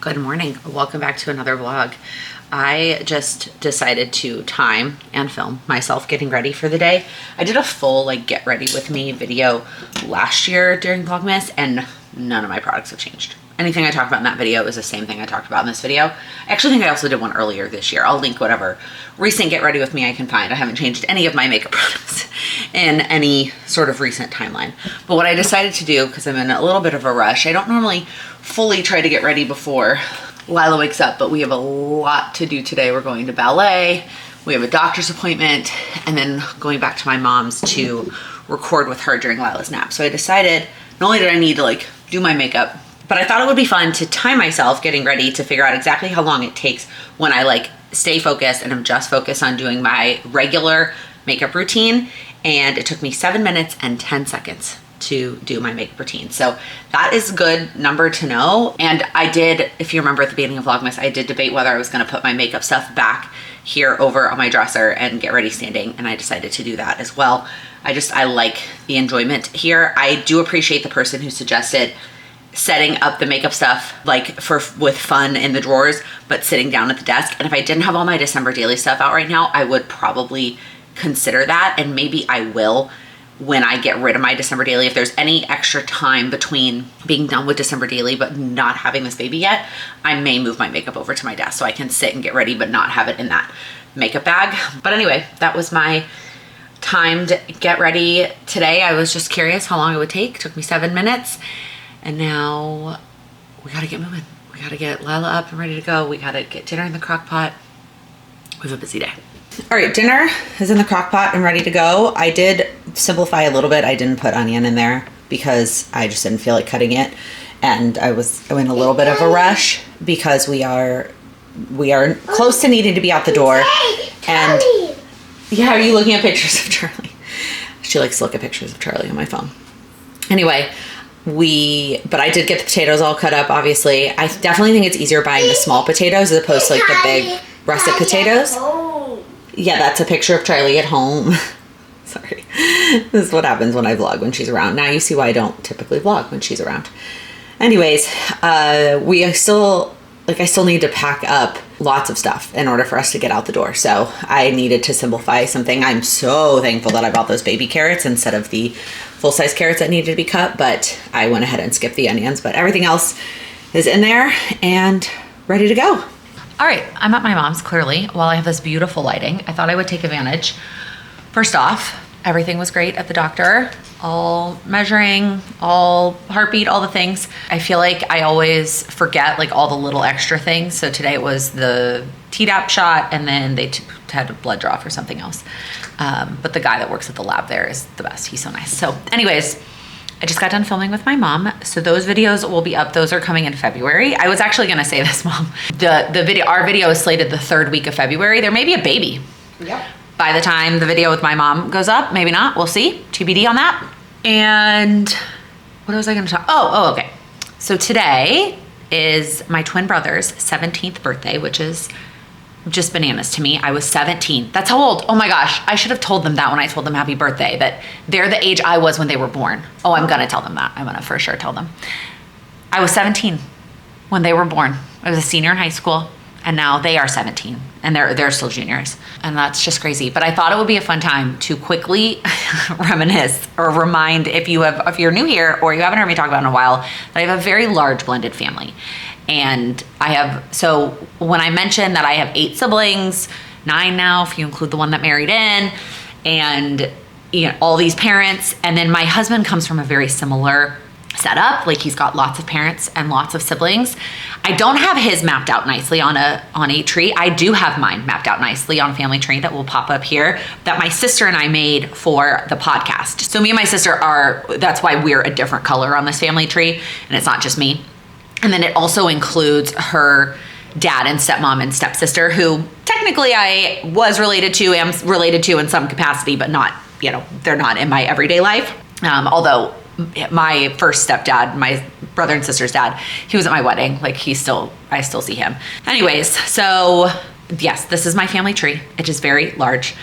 Good morning. Welcome back to another vlog. I just decided to time and film myself getting ready for the day. I did a full get ready with me video last year during Vlogmas and none of my products have changed. Anything I talked about in that video is the same thing I talked about in this video. I actually think I also did one earlier this year. I'll link whatever recent get ready with me I can find. I haven't changed any of my makeup products in any sort of recent timeline. But what I decided to do, because I'm in a little bit of a rush, I don't normally fully try to get ready before Lila wakes up, but we have a lot to do today. We're going to ballet, we have a doctor's appointment, and then going back to my mom's to record with her during Lila's nap. So I decided not only did I need to do my makeup, but I thought it would be fun to time myself getting ready to figure out exactly how long it takes when I stay focused and I'm just focused on doing my regular makeup routine. And it took me 7 minutes and 10 seconds to do my makeup routine. So that is a good number to know. And I did, if you remember at the beginning of Vlogmas, I did debate whether I was gonna put my makeup stuff back here over on my dresser and get ready standing. And I decided to do that as well. I like the enjoyment here. I do appreciate the person who suggested setting up the makeup stuff with fun in the drawers, but sitting down at the desk. And if I didn't have all my December daily stuff out right now, I would probably consider that. And maybe I will when I get rid of my December daily. If there's any extra time between being done with December daily but not having this baby yet, I may move my makeup over to my desk so I can sit and get ready but not have it in that makeup bag. But anyway, that was my timed get ready today. I was just curious how long it would take. It took me 7 minutes. And now we gotta get moving. We gotta get Lila up and ready to go. We gotta get dinner in the crock pot. We have a busy day. All right, dinner is in the crock pot and ready to go. I did simplify a little bit. I didn't put onion in there because I just didn't feel like cutting it. And I was in a little bit of a rush because we are close to needing to be out the door. And yeah, are you looking at pictures of Charlie? She likes to look at pictures of Charlie on my phone. Anyway, but I did get the potatoes all cut up, obviously. I definitely think it's easier buying the small potatoes as opposed to the big russet potatoes. Yeah, that's a picture of Charlie at home. Sorry. This is what happens when I vlog when she's around. Now you see why I don't typically vlog when she's around. Anyways, I still need to pack up lots of stuff in order for us to get out the door. So I needed to simplify something. I'm so thankful that I bought those baby carrots instead of the full-size carrots that needed to be cut, but I went ahead and skipped the onions, but everything else is in there and ready to go. All right, I'm at my mom's clearly while I have this beautiful lighting. I thought I would take advantage. First off, everything was great at the doctor. All measuring, all heartbeat, all the things. I feel like I always forget all the little extra things. So today it was the Tdap shot and then they had a blood draw for something else. But the guy that works at the lab there is the best. He's so nice. So anyways, I just got done filming with my mom. So those videos will be up. Those are coming in February. I was actually gonna say this, Mom. Our video is slated the 3rd week of February. There may be a baby. Yep. By the time the video with my mom goes up, maybe not, we'll see, TBD on that. And what was I gonna talk? Oh, okay. So today is my twin brother's 17th birthday, which is just bananas to me. I was 17. That's how old. Oh my gosh. I should have told them that when I told them happy birthday, that they're the age I was when they were born. Oh, I'm gonna tell them that. I'm gonna for sure tell them. I was 17 when they were born. I was a senior in high school and now they are 17 and they're still juniors. And that's just crazy. But I thought it would be a fun time to quickly reminisce or remind if you're new here or you haven't heard me talk about it in a while, that I have a very large blended family. And so when I mentioned that I have 8 siblings, 9 now, if you include the one that married in, and all these parents, and then my husband comes from a very similar setup. He's got lots of parents and lots of siblings. I don't have his mapped out nicely on a tree. I do have mine mapped out nicely on a family tree that will pop up here that my sister and I made for the podcast. So me and my sister that's why we're a different color on this family tree, and it's not just me. And then it also includes her dad and stepmom and stepsister, who technically I was related to, am related to in some capacity, but not, they're not in my everyday life. Although my first stepdad, my brother and sister's dad, he was at my wedding. I still see him. Anyways, so yes, this is my family tree. It is very large.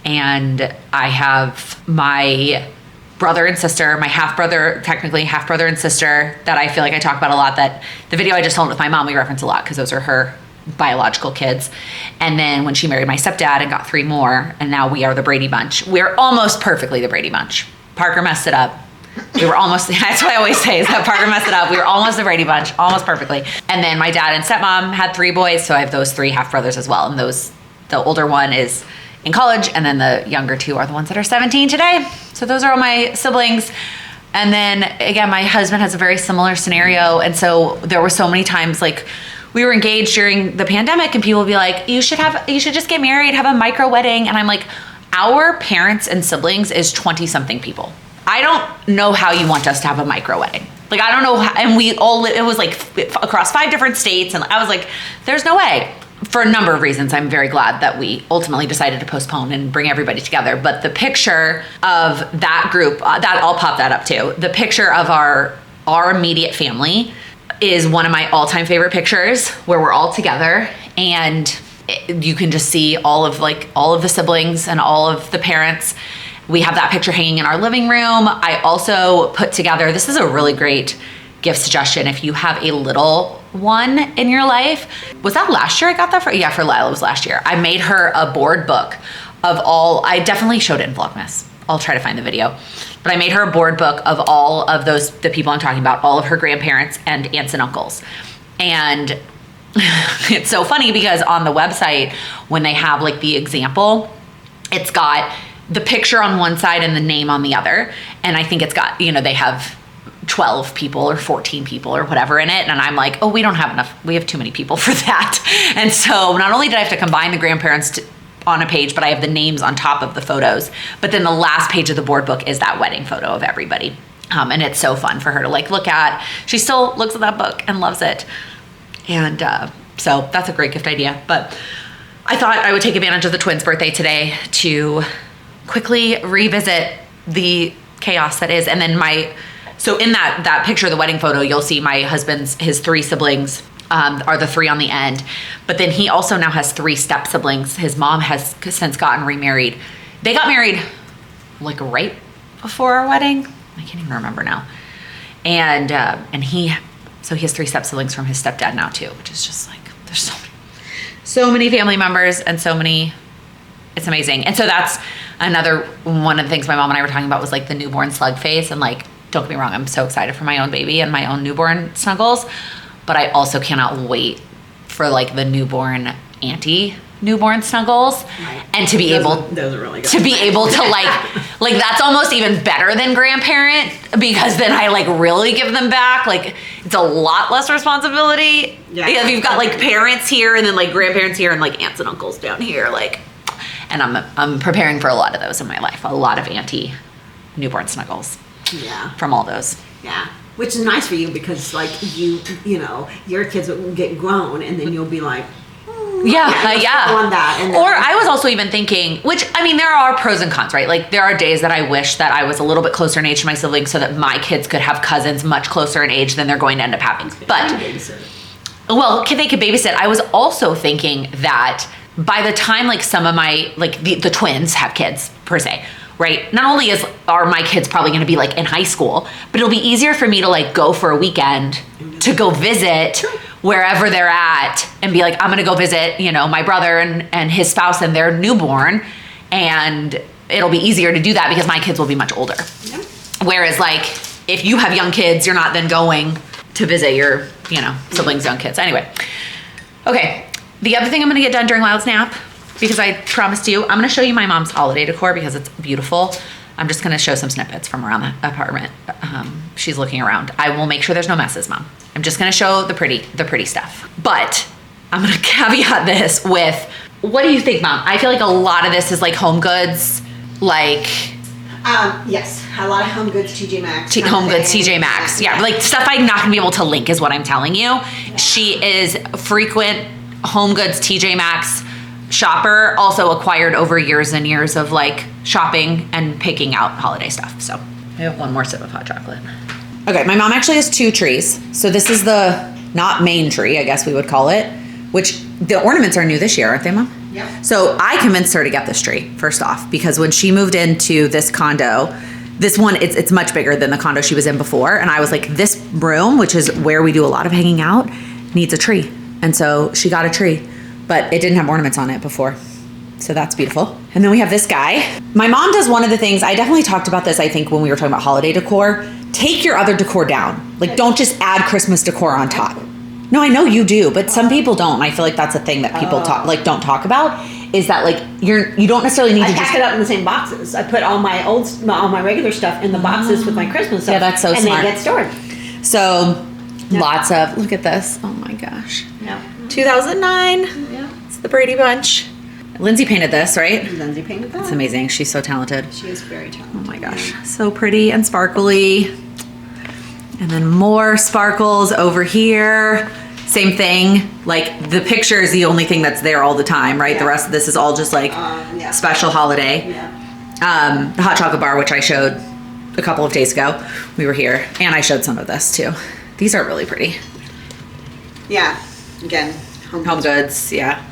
And I have my brother and sister, my half-brother, technically half-brother and sister, that I feel like I talk about a lot, that the video I just filmed with my mom, we reference a lot because those are her biological kids. And then when she married my stepdad and got 3 more, and now we are the Brady Bunch. We're almost perfectly the Brady Bunch. Parker messed it up. We were almost, that's what I always say, is that Parker messed it up. We were almost the Brady Bunch, almost perfectly. And then my dad and stepmom had 3 boys, so I have those 3 half brothers as well. And the older one is in college, and then the younger 2 are the ones that are 17 today. So those are all my siblings. And then again, my husband has a very similar scenario. And so there were so many times, like, we were engaged during the pandemic and people would be like, you should just get married, have a micro wedding. And I'm like, our parents and siblings is 20 something people. I don't know how you want us to have a micro wedding. Like, I don't know how, and it was like across 5 different states. And I was like, there's no way. For a number of reasons, I'm very glad that we ultimately decided to postpone and bring everybody together. But the picture of that group, that I'll pop that up too. The picture of our immediate family is one of my all-time favorite pictures, where we're all together, and you can just see all of the siblings and all of the parents. We have that picture hanging in our living room. I also put together, this is a really great gift suggestion if you have a little one in your life. Was that last year I got that for? Yeah, for Lila, it was last year. I made her a board book of all, I definitely showed it in Vlogmas. I'll try to find the video. But I made her a board book of all of the people I'm talking about, all of her grandparents and aunts and uncles. And it's so funny because on the website, when they have like the example, it's got the picture on one side and the name on the other. And I think it's got, they have 12 people or 14 people or whatever in it. And I'm like, oh, we don't have enough. We have too many people for that. And so not only did I have to combine the grandparents on a page, but I have the names on top of the photos. But then the last page of the board book is that wedding photo of everybody. And it's so fun for her to like look at. She still looks at that book and loves it. And so that's a great gift idea. But I thought I would take advantage of the twins' birthday today to quickly revisit the chaos that is. And then so in that picture, the wedding photo, you'll see my husband's, his 3 siblings are the 3 on the end. But then he also now has 3 step siblings. His mom has since gotten remarried. They got married like right before our wedding. I can't even remember now. And he has 3 step siblings from his stepdad now too, which is just like, there's so many family members and so many, it's amazing. And so that's another one of the things my mom and I were talking about was like the newborn slug phase. And like, don't get me wrong, I'm so excited for my own baby and my own newborn snuggles, but I also cannot wait for like the newborn newborn snuggles, right. And to be those are really good. To be able to like that's almost even better than grandparent, because then I like really give them back. Like it's a lot less responsibility. Yeah. If you've got like parents here and then like grandparents here and like aunts and uncles down here, like, and I'm preparing for a lot of those in my life. A lot of newborn snuggles. Yeah. From all those. Yeah. Which is nice for you because like you know, your kids will get grown and then you'll be like, yeah. On that. And or I was also even thinking, which I mean, there are pros and cons, right? Like there are days that I wish that I was a little bit closer in age to my siblings so that my kids could have cousins much closer in age than they're going to end up having. But well, they could babysit. I was also thinking that by the time like some of my like the twins have kids per se, right? Not only are my kids probably going to be like in high school, but it'll be easier for me to like go for a weekend to go visit wherever they're at and be like, I'm going to go visit, you know, my brother and his spouse and their newborn. And it'll be easier to do that because my kids will be much older. Yeah. Whereas like if you have young kids, you're not then going to visit your, you know, siblings' young kids. Anyway. Okay. The other thing I'm going to get done during Lila's nap, because I promised you, I'm going to show you my mom's holiday decor because it's beautiful. I'm just going to show some snippets from around the apartment. She's looking around. I will make sure there's no messes, Mom. I'm just going to show the pretty stuff. But I'm going to caveat this with, what do you think, Mom? I feel like a lot of this is like home goods, like... yes, a lot of home goods, TJ Maxx. Home goods, TJ Maxx. Yeah, like stuff I'm not going to be able to link is what I'm telling you. Yeah. She is frequent home goods, TJ Maxx shopper, also acquired over years and years of like shopping and picking out holiday stuff. So I have one more sip of hot chocolate. Okay, my mom actually has 2 trees. So this is the not main tree, I guess we would call it, which the ornaments are new this year, aren't they, Mom? Yeah. So I convinced her to get this tree first off, because when she moved into this condo, This one, it's much bigger than the condo she was in before. And I was like, this room, which is where we do a lot of hanging out, needs a tree. And so she got a tree, but it didn't have ornaments on it before. So that's beautiful. And then we have this guy. My mom does one of the things, I definitely talked about this, I think, when we were talking about holiday decor. Take your other decor down. Like, don't just add Christmas decor on top. No, I know you do, but some people don't. And I feel like that's a thing that people don't talk about, is that like you don't necessarily need to pack it up in the same boxes. I put all my regular stuff in the boxes with my Christmas stuff. Yeah, that's so smart. And they get stored. So lots of, look at this. Oh my gosh. Yeah. 2009. Yeah. It's the Brady Bunch. Lindsay painted this, right? Lindsay painted that. It's amazing. She's so talented. She is very talented. Oh my gosh. So pretty and sparkly. And then more sparkles over here. Same thing. Like the picture is the only thing that's there all the time, right? Yeah. The rest of this is all just like special holiday. Yeah. The hot chocolate bar, which I showed a couple of days ago. We were here. And I showed some of this too. These are really pretty. Yeah. Again, home goods. Yeah.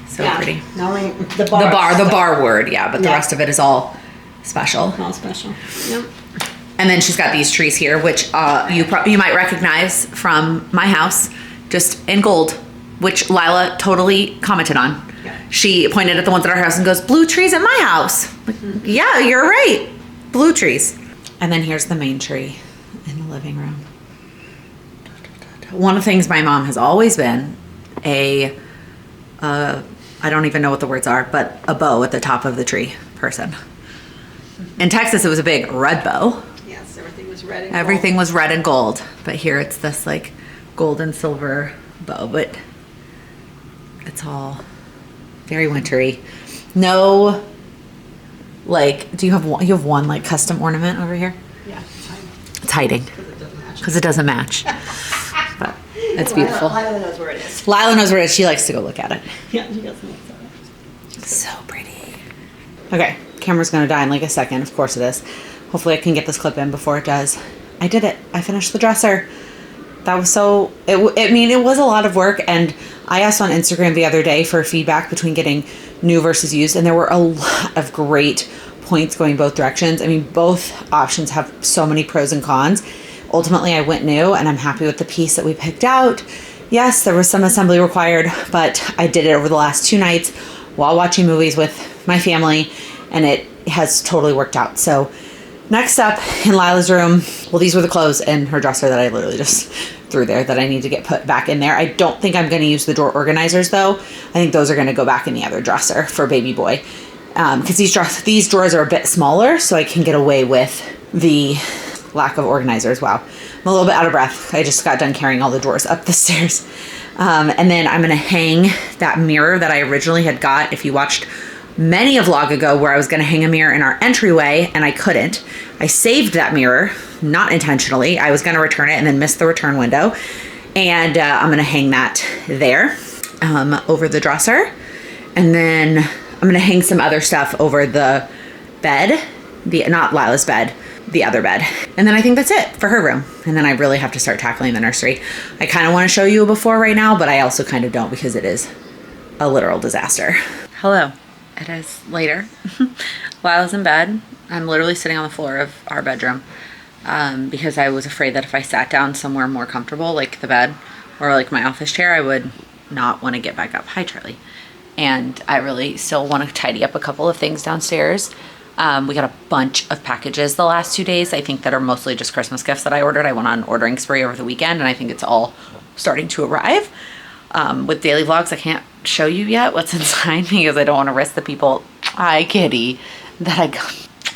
So pretty. Not only the bar word, yeah, but the rest of it is all special. All special. Yep. And then she's got these trees here, which you might recognize from my house, just in gold, which Lila totally commented on. Yeah. She pointed at the ones at our house and goes, "Blue trees at my house." Like, yeah, you're right. Blue trees. And then here's the main tree in the living room. One of the things my mom has always been I don't even know what the words are, but a bow at the top of the tree person. In Texas, it was a big red bow. Yes, everything was red and Everything was red and gold. But here it's this like gold and silver bow, but it's all very wintry. No, like, you have one like custom ornament over here? Yeah, it's hiding. Because it doesn't match. But it's beautiful. Lila knows where it is. Lila knows where it is. She likes to go look at it. Yeah, she does look at it. So pretty. Okay, camera's gonna die in like a second. Of course it is. Hopefully I can get this clip in before it does. I did it. I finished the dresser. That was so, it was a lot of work, and I asked on Instagram the other day for feedback between getting new versus used, and there were a lot of great points going both directions. I mean, both options have so many pros and cons. Ultimately, I went new, and I'm happy with the piece that we picked out. Yes, there was some assembly required, but I did it over the last 2 nights while watching movies with my family, and it has totally worked out. So next up in Lila's room, well, these were the clothes in her dresser that I literally just threw there that I need to get put back in there. I don't think I'm going to use the drawer organizers though. I think those are going to go back in the other dresser for baby boy. Because these drawers are a bit smaller, so I can get away with the lack of organizers. Wow. I'm a little bit out of breath. I just got done carrying all the drawers up the stairs. And then I'm going to hang that mirror that I originally had got. If you watched many a vlog ago where I was going to hang a mirror in our entryway and I couldn't. I saved that mirror, not intentionally. I was going to return it and then missed the return window. And I'm going to hang that there over the dresser. And then I'm going to hang some other stuff over the bed, not Lila's bed, the other bed. And then I think that's it for her room. And then I really have to start tackling the nursery. I kind of want to show you a before right now, but I also kind of don't because it is a literal disaster. Hello. It is later. Lila's in bed. I'm literally sitting on the floor of our bedroom because I was afraid that if I sat down somewhere more comfortable, like the bed or like my office chair, I would not want to get back up. Hi, Charlie. And I really still want to tidy up a couple of things downstairs. We got a bunch of packages the last 2 days, I think, that are mostly just Christmas gifts that I ordered. I went on an ordering spree over the weekend, and I think it's all starting to arrive. With daily vlogs, I can't show you yet what's inside because I don't want to risk the people, hi kitty, that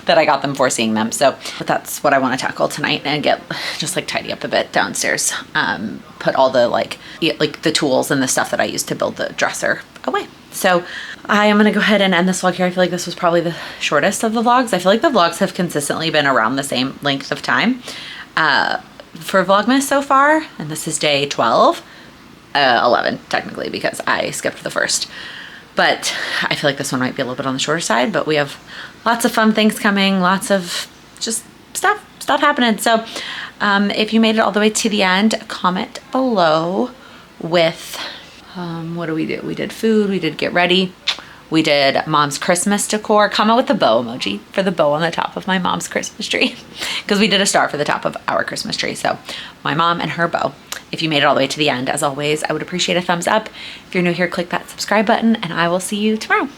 I got them for seeing them. So, but that's what I want to tackle tonight and get just like tidy up a bit downstairs. Put all the like the tools and the stuff that I used to build the dresser away. So I am gonna go ahead and end this vlog here. I feel like this was probably the shortest of the vlogs. I feel like the vlogs have consistently been around the same length of time for Vlogmas so far, and this is day 12. 11 technically because I skipped the first, but I feel like this one might be a little bit on the shorter side, but we have lots of fun things coming, lots of just stuff happening. So if you made it all the way to the end, comment below with what do? We did food, we did get ready, We did mom's Christmas decor. Comment with the bow emoji for the bow on the top of my mom's Christmas tree, because we did a star for the top of our Christmas tree. So my mom and her bow. If you made it all the way to the end, as always, I would appreciate a thumbs up. If you're new here, click that subscribe button, and I will see you tomorrow.